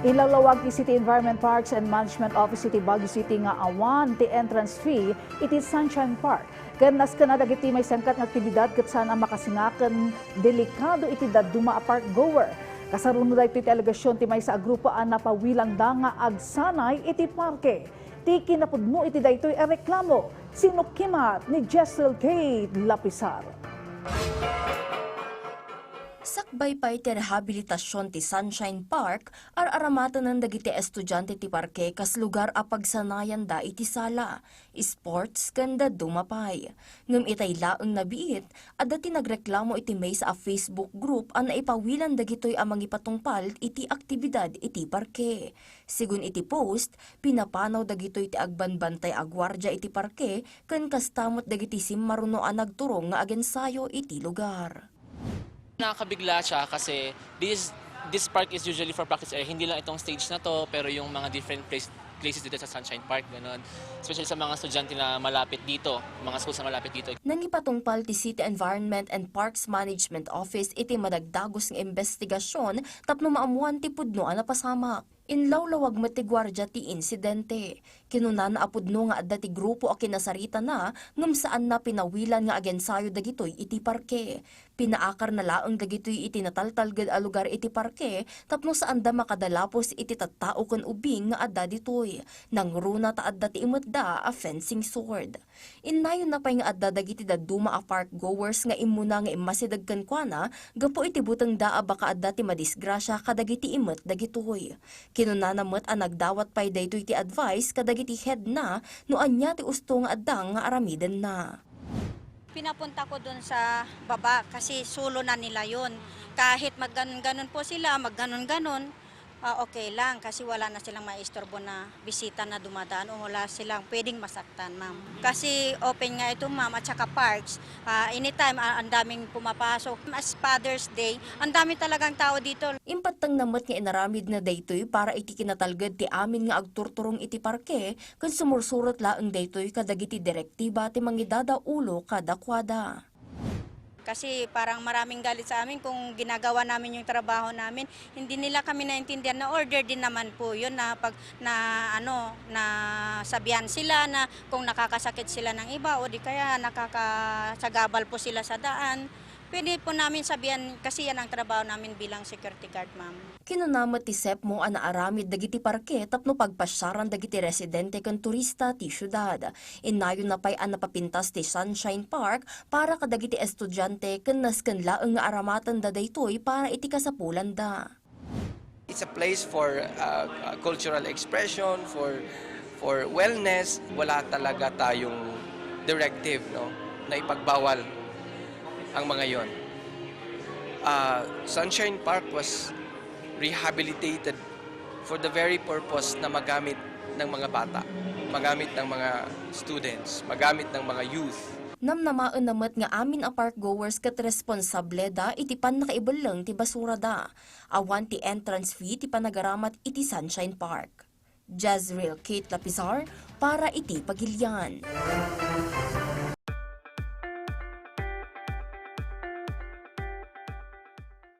Ilalawag ti City Environment Parks and Management Office iti Baguio City nga awan ti entrance fee iti Sunshine Park. Ganas kanada iti may sangkat nga aktibidad ket sana makasingaken delikado iti daduma a park goer. Kasarunod iti alegasyon ti may sa grupo an napawilang da nga agsanay iti parke. Ti kinapudno iti daytoy a reklamo. Sinukimat ni Jessel K. Lapisar. Sakbay pa iti rehabilitasyon ti Sunshine Park, aramatan ng dagiti estudyante ti parke kas lugar a pagsanayan da iti sala, sports kanda dumapay. Ngem itay laeng nabiit, adda ti nagreklamo iti may sa Facebook group a naipawilan dagitoy amang ipatungpal iti aktibidad iti parke. Sigun iti post, pinapanaw dagitoy iti agbanbantay agwardya iti parke, ken kastamot dagiti simmaruno a nagturong nga agensayo iti lugar. Nakakabigla siya kasi this park is usually for practice area. Hindi lang itong stage na to, pero yung mga different places dito sa Sunshine Park, ganun. Especially sa mga estudyante na malapit dito, mga schools na malapit dito. Nangipatungpal ti City Environment and Parks Management Office iti madagdagos ng investigasyon tapno maamuan ti pudno a napasamak. Inlawlawag mati gwardya ti insidente. Kinuna na apudno nga adda ti grupo a kinasarita na ngem saan na pinawilan nga agensayo dagitoy iti parke. Pinaakar na laeng dagitoy iti nataltalged a lugar iti parke tapno saan da makadalapos iti tattao ken ubing nga adda ditoy. Nangruna ta adda ti imetda a fencing sword. Innayon na pay nga adda dagiti daduma a park goers nga imuna nga imasidag ken kuana gapo iti buteng daa baka adda ti madisgrasya kadagiti imet dagitoy. Kinunanamot ang nagdawat pay daytoy ti advice kadagiti head na no anya ti usto nga adda nga aramiden na. Pinapunta ko dun sa baba kasi sulo na nila yun. Kahit magganon-ganon po sila, magganon-ganon, okay lang kasi wala na silang maistorbo na bisita na dumadaan o wala silang pwedeng masaktan, ma'am. Kasi open nga ito, ma'am, at saka parks. Anytime, ang daming pumapasok. As Father's Day, ang dami talagang tao dito. Impatang namat nga inaramid na daytoy para iti kinatalged ti amin nga agturturong iti parke kan sumursurot laeng daytoy kadagiti direktiba ti mangidada ulo kada kwada. Kasi parang maraming galit sa amin kung ginagawa namin yung trabaho namin. Hindi nila kami naintindihan na order din naman po yun na pag na sabihan sila na kung nakakasakit sila ng iba o di kaya nakakasagabal po sila sa daan. Pwede po namin sabihan kasi yan ang trabaho namin bilang security guard, ma'am. Kinunamat ti SEP mo ang naaramid dagiti parke tapno pagpasyaran dagiti residente ken turista ti syudad. Inayon na pay ang napapintas ti Sunshine Park para kadagiti estudyante ken nasken laeng nga aramatan da daytoy para iti kasapulan da. It's a place for cultural expression, for wellness. Wala talaga tayong directive, no, na ipagbawal ang mga yon. Sunshine Park was rehabilitated for the very purpose na magamit ng mga bata, magamit ng mga students, magamit ng mga youth. Namnamaan namat nga amin a park goers ket responsable da iti pan nakaibalang ti basura da. Awan ti entrance fee ti panagaramat iti Sunshine Park. Jezreel Kate Lapisar para iti Pagilian.